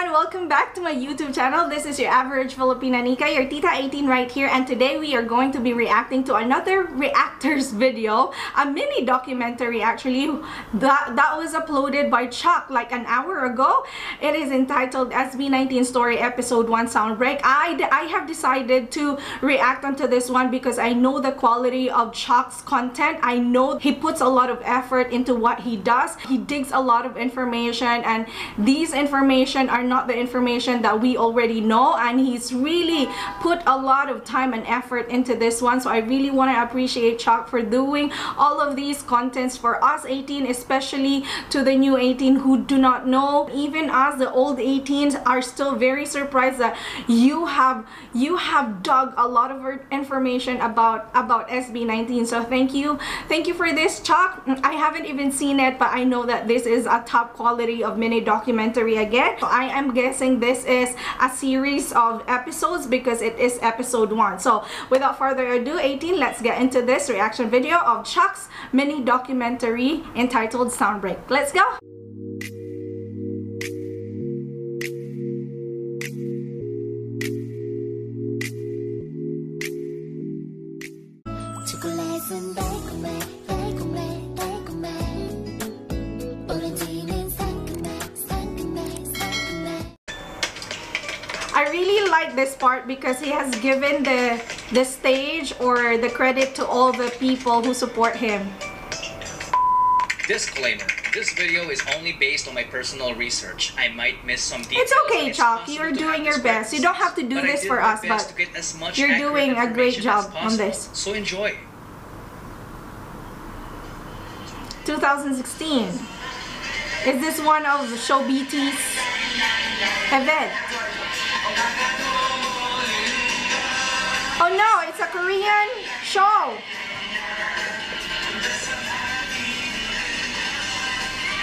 everyone! Welcome back to my YouTube channel. This is your average Filipina Nika, your Tita 18 right here, and today we are going to be reacting to another reactors video, a mini documentary actually that was uploaded by Chuck like an hour ago. It is entitled SB19 Story Episode 1 Soundbreak. I have decided to react onto this one because I know the quality of Chuck's content. I know he puts a lot of effort into what he does. He digs a lot of information, and these information are not the information that we already know, and he's really put a lot of time and effort into this one. So I really want to appreciate Chuck for doing all of these contents for us 18, especially to the new 18 who do not know. Even us, the old 18s, are still very surprised that you have dug a lot of information about SB19. So thank you for this, Chuck. I haven't even seen it, but I know that this is a top quality of mini documentary again. So I am guessing this is a series of episodes because it is episode 1. So without further ado, 18, let's get into this reaction video of Chuck's mini documentary entitled Soundbreak. Let's go! I really like this part because he has given the stage or the credit to all the people who support him. Disclaimer: this video is only based on my personal research. I might miss some details. It's okay, Chuck. You're doing your best. You don't have to do this for us, but you're doing a great job on this. So enjoy. 2016. Is this one of Show BT's event? Oh no, it's a Korean show.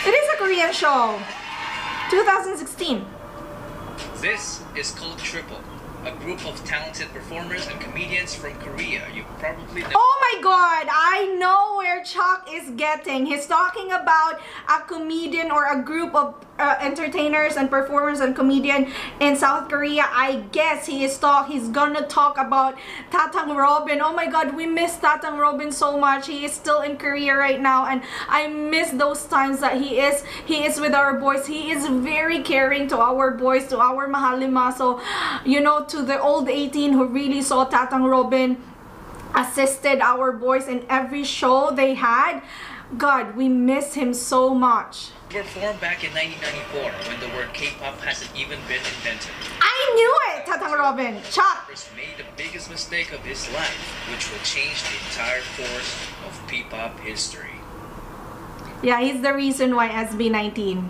It is a Korean show. 2016. This is called Triple, a group of talented performers and comedians from Korea. You probably know. Oh my god, I know where Chuck is getting. He's talking about a comedian or a group of entertainers and performers and comedian in South Korea. I guess he's gonna talk about Tatang Robin. Oh my god, we miss Tatang Robin so much. He is still in Korea right now, and I miss those times that he is with our boys. He is very caring to our boys, to our mahalima. So, you know, to the old 18 who really saw Tatang Robin assisted our boys in every show they had. God, we miss him so much. Were formed back in 1994 when the word K-pop hasn't even been invented. I knew it, Tatang Robin. Chuck made the biggest mistake of his life, which will change the entire course of P-pop history. Yeah, he's the reason why SB19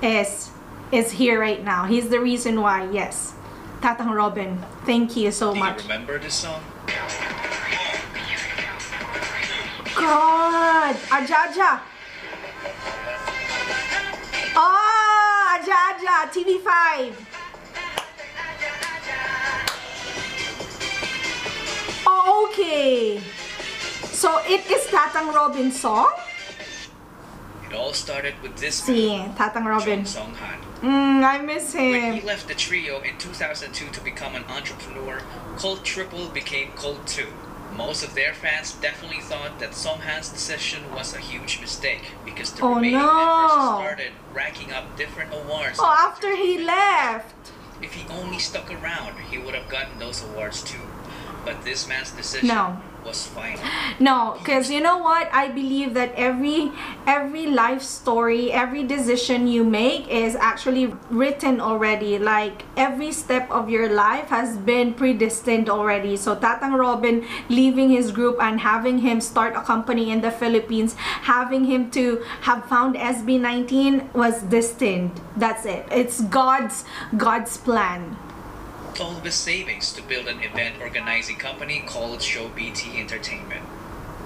is here right now. He's the reason why. Yes, Tatang Robin, thank you so much. Do you remember this song? God, Ajaja. Oh, Ajaja, TV5. Oh, okay. So it is Tatang Robin's song? It all started with this man, Tatang Robin. I miss him. When he left the trio in 2002 to become an entrepreneur, Cult Triple became Cult 2. Most of their fans definitely thought that Songhan's decision was a huge mistake because the remaining members started racking up different awards. Oh, after he left. If he only stuck around, he would have gotten those awards too. But this man's decision was final. No, because you know what? I believe that every life story, every decision you make is actually written already. Like every step of your life has been predestined already. So Tatang Robin leaving his group and having him start a company in the Philippines, having him to have found SB19 was destined. That's it. It's God's plan. All of his savings to build an event organizing company called Show BT Entertainment.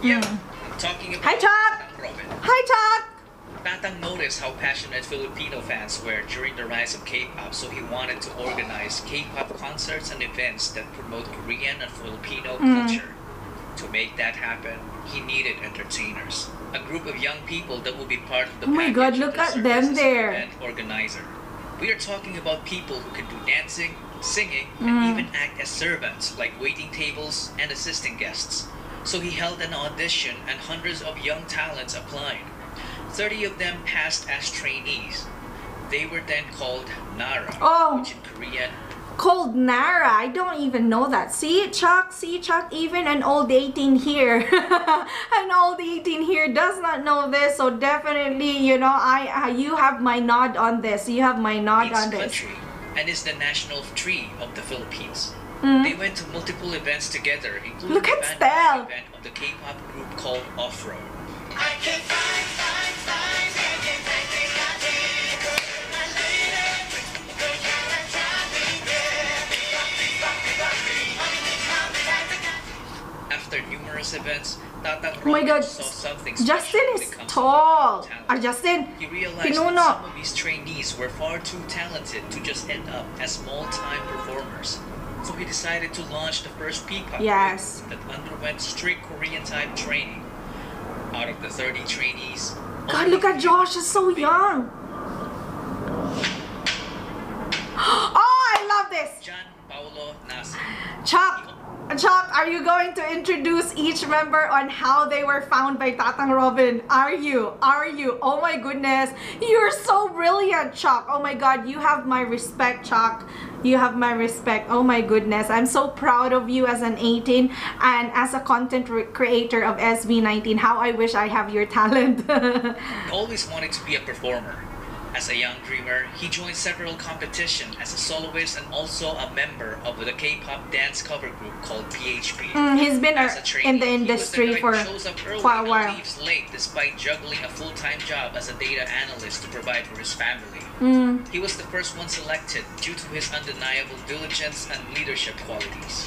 Yeah, I'm talking about Hi, Chuck! Tatang Robin. Hi, Chuck! Tatang noticed how passionate Filipino fans were during the rise of K-pop, so he wanted to organize K-pop concerts and events that promote Korean and Filipino culture. To make that happen, he needed entertainers, a group of young people that would be part of the package. Oh my God, look at them there. Event organizer. We are talking about people who can do dancing, singing, and even act as servants, like waiting tables and assisting guests. So he held an audition and hundreds of young talents applied. 30 of them passed as trainees. They were then called Nara, which in Korean... Called Nara. I don't even know that. See, Chuck, even an old 18 here. An old 18 here does not know this, so definitely, you know, you have my nod on this. You have my nod on this. Country and is the national tree of the Philippines. They went to multiple events together, including the event of the K-pop group called Off-Road. After numerous events, Tatang Robin saw something special. Justin is tall. Justin, he realized that some of these trainees were far too talented to just end up as small-time performers. So he decided to launch the first P-pop group that underwent strict Korean-type training. Out of the 30 trainees... God, look at Josh, he's so young. Oh, I love this. John Paulo Nasi. Chuck, are you going to introduce each member on how they were found by Tatang Robin? Are you? Oh my goodness. You're so brilliant, Chuck. Oh my God, you have my respect, Chuck. You have my respect. Oh my goodness. I'm so proud of you as an 18 and as a content creator of SB19. How I wish I have your talent. He always wanted to be a performer. As a young dreamer, he joined several competitions as a soloist and also a member of the K-pop dance cover group called PHP. He's been in the industry for quite a while. He leaves late despite juggling a full-time job as a data analyst to provide for his family. He was the first one selected due to his undeniable diligence and leadership qualities.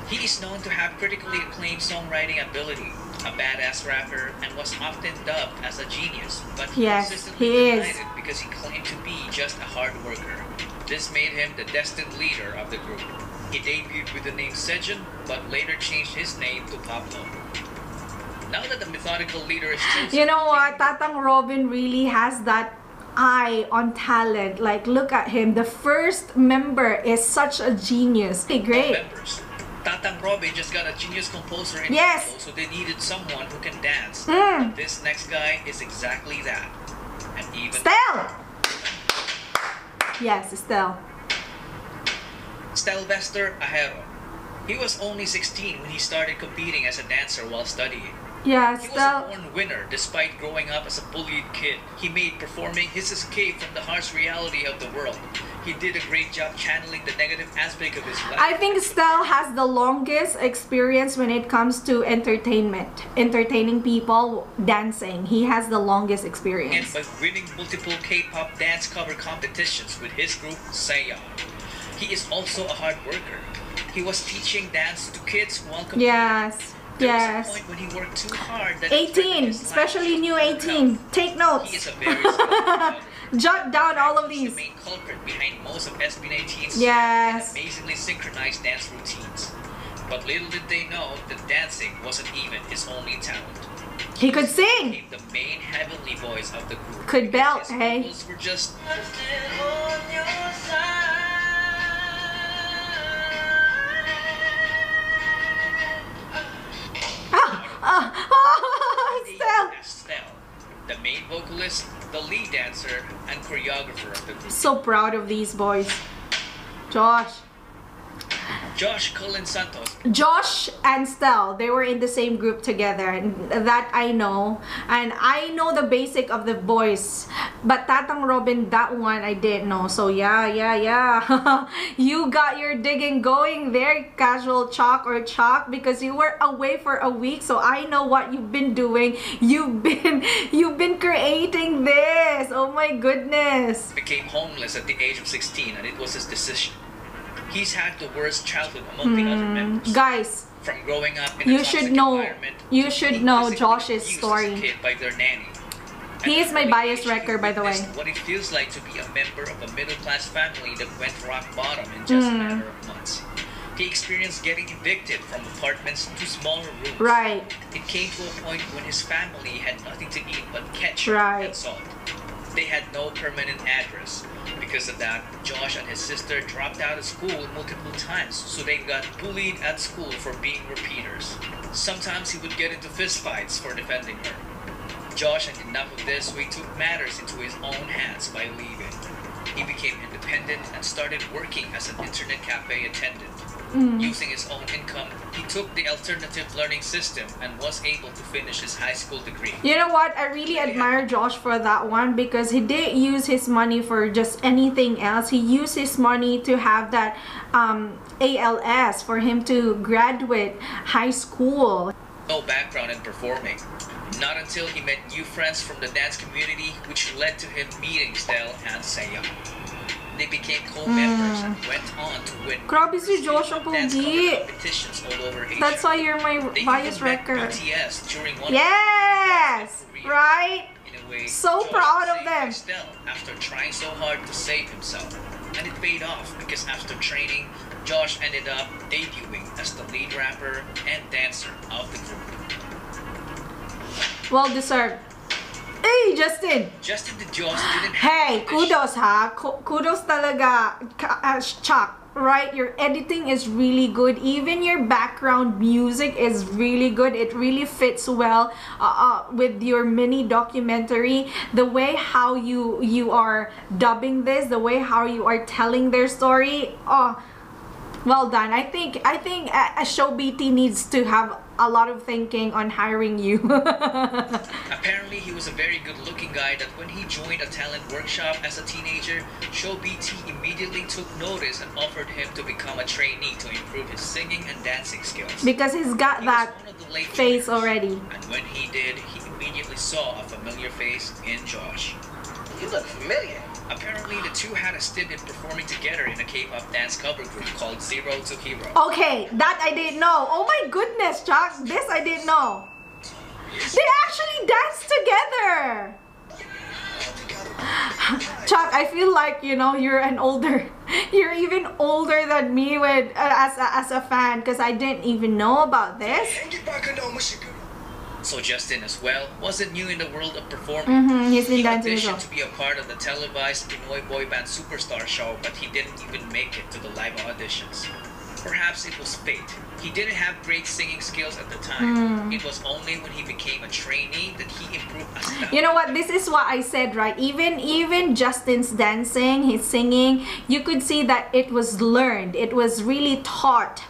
He is known to have critically acclaimed songwriting ability, a badass rapper, and was often dubbed as a genius, but he consistently denied it because he claimed to be just a hard worker. This made him the destined leader of the group. He debuted with the name Sejun, but later changed his name to Pablo. Now that the methodical leader is chosen... You know what? Tatang Robin really has that eye on talent. Like, look at him. The first member is such a genius. Okay, great. Tatang Robin just got a genius composer in Cashual, so they needed someone who can dance. But this next guy is exactly that. And even... Stel! Yes, Stel. Stelvester Ahero. He was only 16 when he started competing as a dancer while studying. Yeah, he was a born winner despite growing up as a bullied kid. He made performing his escape from the harsh reality of the world. He did a great job channeling the negative aspect of his life. I think Stel has the longest experience when it comes to entertainment. Entertaining people, dancing. He has the longest experience. And by winning multiple K-pop dance cover competitions with his group, Seiya. He is also a hard worker. He was teaching dance to kids while competing. There was a point when he worked too hard that 18, especially new 18. Take notes. He is a very skilled Jot down all of these. The main culprit behind most of SB19's amazingly synchronized dance routines. But little did they know that dancing wasn't even his only talent. He could sing. He became the main heavenly voice of the group. Could belt, hey. His vocals were just... Stel, the main vocalist, the lead dancer, and choreographer of the group. So proud of these boys. Josh Cullen Santos. Josh and Stel, they were in the same group together. That I know. And I know the basic of the voice. But Tatang Robin, that one I didn't know. So yeah. You got your digging going there, Casual Chalk or Chalk, because you were away for a week. So I know what you've been doing. You've been creating this. Oh my goodness. Became homeless at the age of 16, and it was his decision. He's had the worst childhood among the other members. Guys, from growing up in a toxic environment, you should know Josh's story. As a kid by their nanny. He is my bias wrecker, by the way. What it feels like to be a member of a middle-class family that went rock bottom in just a matter of months. He experienced getting evicted from apartments to smaller rooms. Right. It came to a point when his family had nothing to eat but ketchup and salt. They had no permanent address. Because of that, Josh and his sister dropped out of school multiple times, so they got bullied at school for being repeaters. Sometimes he would get into fistfights for defending her. Josh had enough of this, so he took matters into his own hands by leaving. He became independent and started working as an internet cafe attendant. Using his own income, he took the alternative learning system and was able to finish his high school degree. You know what? I really admire Josh for that one, because he didn't use his money for just anything else. He used his money to have that ALS for him to graduate high school. No background in performing. Not until he met new friends from the dance community, which led to him meeting Stel and Saya. They became co-members and went on to win Grabe si Josh ang dance pogi. competitions all over Asia. That's why you're my They bias even met record. BTS during one Yes! career. Right? In a way, So Josh proud of saved them. Estelle after trying so hard to save himself. And it paid off because after training, Josh ended up debuting as the lead rapper and dancer of the group. Well deserved. Hey, Justin! Justin the Josh didn't have Hey, ambition. kudos ha. Kudos talaga, Chuck. Right? Your editing is really good. Even your background music is really good. It really fits well with your mini documentary. The way how you are dubbing this, the way how you are telling their story. Oh, well done. I think a show BT needs to have a lot of thinking on hiring you. Apparently, he was a very good-looking guy that when he joined a talent workshop as a teenager, Show BT immediately took notice and offered him to become a trainee to improve his singing and dancing skills. Because he's got He that was one of the late face joiners, already. And when he did, he immediately saw a familiar face in Josh. You look familiar. Apparently, the two had a stint in performing together in a K-pop dance cover group called Zero to Hero. Okay, that I didn't know. Oh my goodness, Chuck. This I didn't know. They actually danced together. Chuck, I feel like, you know, you're even older than me with as a fan, because I didn't even know about this. So Justin as well wasn't new in the world of performing. He's been He dancing as auditioned well. to be a part of the televised Pinoy boy band Superstar show, but he didn't even make it to the live auditions. Perhaps it was fate. He didn't have great singing skills at the time. It was only when he became a trainee that he improved astoundingly. You know what? This is what I said, right? Even Justin's dancing, his singing, you could see that it was learned. It was really taught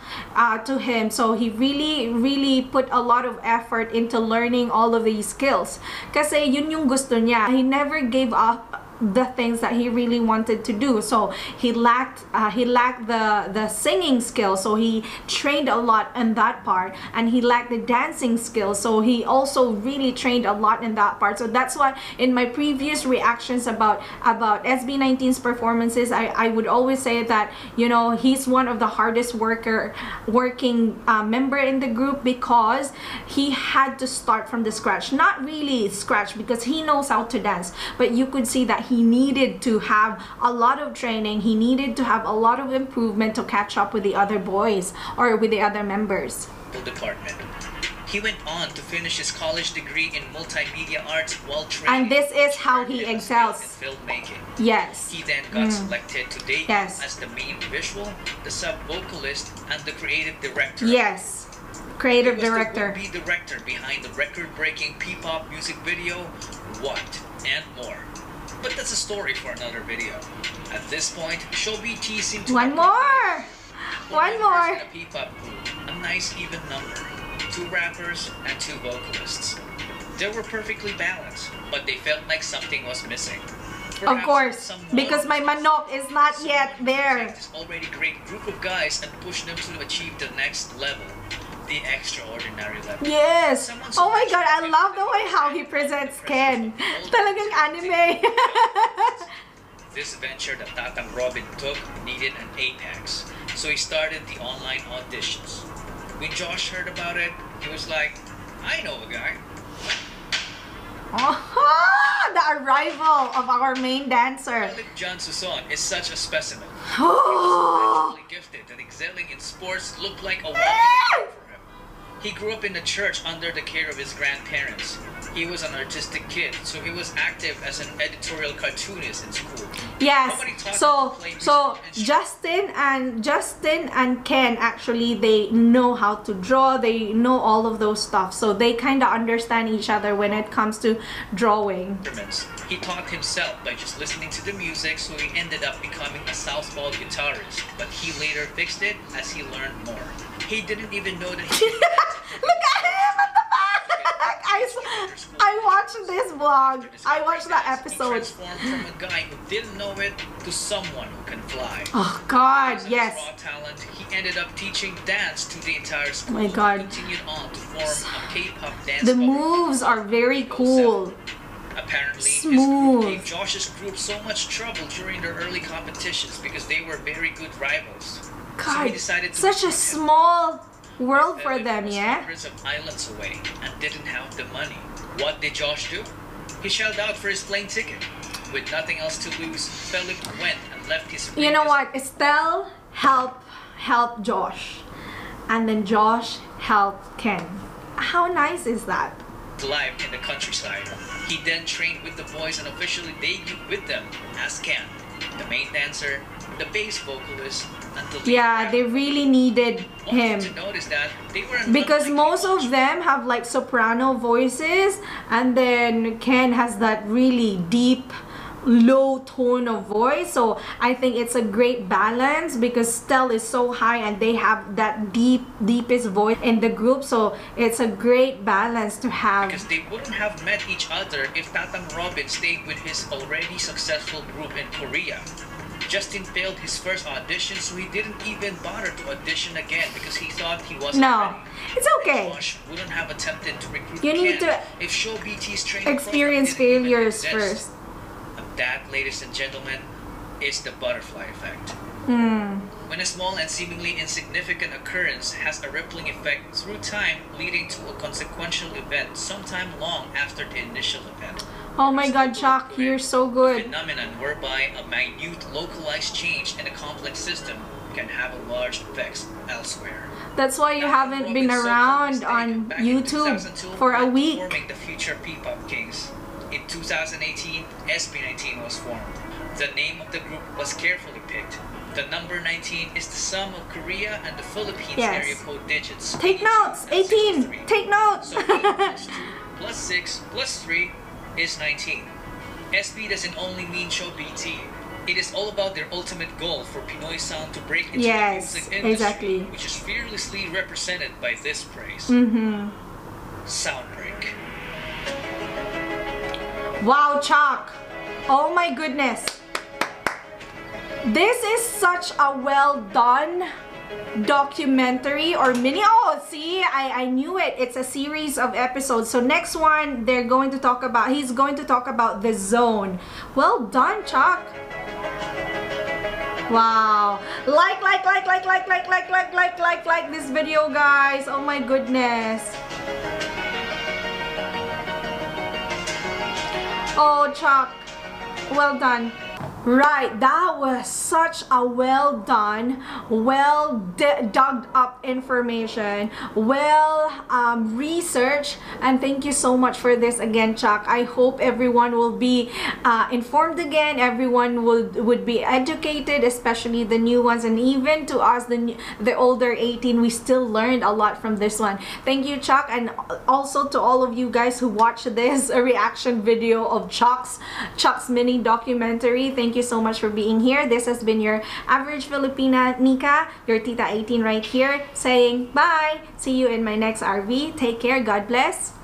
to him. So he really put a lot of effort into learning all of these skills. Kasi yun yung gusto niya. He never gave up the things that he really wanted to do. So he lacked the singing skill, so he trained a lot in that part, and he lacked the dancing skill, so he also really trained a lot in that part. So that's why in my previous reactions about SB19's performances, I would always say that, you know, he's one of the hardest working member in the group, because he had to start from the scratch. Not really scratch, because he knows how to dance, but you could see that he needed to have a lot of training. He needed to have a lot of improvement to catch up with the other boys or with the other members. Department. He went on to finish his college degree in multimedia arts while training. And this is how he in excels. filmmaking. Yes. He then got selected to debut Yes. as the main visual, the sub-vocalist, and the creative director. Yes. Creative He was director. the would-be director behind the record-breaking P-pop music video, What, and more. But that's a story for another video. At this point, Show BT seemed to One more. One members more. in a P-pop group, a nice even number. 2 rappers and 2 vocalists. They were perfectly balanced, but they felt like something was missing. Of Perhaps course, someone because my manok is not yet there. take this already great group of guys and push them to achieve the next level, the extraordinary level. Yes. Oh my god, I love the way how he presents Ken. Talagang anime. This venture that Tatang Robin took needed an apex, so he started the online auditions. When Josh heard about it, he was like, I know a guy. Oh, the arrival of our main dancer. John Suson is such a specimen. Oh. He was gifted and excelling in sports looked like a walk in the park for him. He grew up in the church under the care of his grandparents. He was an artistic kid, so he was active as an editorial cartoonist in school. Yes. Nobody taught him to So play so musical instruments. Justin and Ken actually, they know how to draw. They know all of those stuff. So they kind of understand each other when it comes to drawing. He taught himself by just listening to the music, so he ended up becoming a southpaw guitarist. But he later fixed it as he learned more. He didn't even know that he could Look at him at the back! I watched this vlog. I watched that episode. He transformed from a guy who didn't know it to someone who can fly. Oh God, Using yes. his raw talent, he ended up teaching dance to the entire school. Oh my God. And continued on to form a K-pop dance. The company. moves are very cool. Apparently, Smooth. his group gave Josh's group so much trouble during their early competitions because they were very good rivals. So he God, decided to such a recruit him. small world for Philip them, was yeah? hundreds of islands away and didn't have the money. What did Josh do? He shelled out for his plane ticket. With nothing else to lose, Philip went and left his You know previous what? Estelle helped Josh, and then Josh helped Ken. How nice is that? life in the countryside. He then trained with the boys and officially debuted with them as Ken, the main dancer, the bass vocalist, and the lead Yeah, rapper. they really needed Only him. to notice that they were Because unlike most Josh. of them have like soprano voices, and then Ken has that really deep low tone of voice. So I think it's a great balance because Stell is so high and they have that deepest voice in the group, so it's a great balance to have. Because they wouldn't have met each other if Tatang Robin stayed with his already successful group in Korea. Justin failed his first audition, so he didn't even bother to audition again because he thought he wasn't No, ready. it's okay. Josh wouldn't have attempted to recruit You need Ken to if Show BT's training Experience program didn't even failures exist. first. And that, ladies and gentlemen, is the butterfly effect. When a small and seemingly insignificant occurrence has a rippling effect through time, leading to a consequential event sometime long after the initial event. Oh my God, Chuck, you're so good. Phenomenon whereby a minute localized change in a complex system can have a large effects elsewhere. That's why you haven't been around on YouTube for a week. Forming the future P-pop kings. In 2018, SB19 was formed. The name of the group was carefully picked. The number 19 is the sum of Korea and the Philippines Yes. area code digits. Take notes, 18. Take notes. So 8 plus 2 plus 6 plus 3 is 19. SB doesn't only mean Show BT. It is all about their ultimate goal for Pinoy sound to break into Yes, the music industry, exactly. which is fearlessly represented by this phrase. Soundbreak. Wow, Chuck. Oh my goodness. This is such a well done documentary or mini. Oh, see, I knew it. It's a series of episodes. So next one, he's going to talk about The Zone. Well done, Chuck. Wow. Like this video, guys. Oh my goodness. Oh, Chuck. Well done. Right, that was such a well done, dug up information, researched, and thank you so much for this again, Chuck. I hope everyone will be informed again, everyone would be educated, especially the new ones, and even to us, the older 18, we still learned a lot from this one. Thank you, Chuck, and also to all of you guys who watched this reaction video of Chuck's mini documentary. Thank you so much for being here. This has been your average Filipina, Nika, your Tita 18 right here, saying bye. See you in my next RV. Take care. God bless.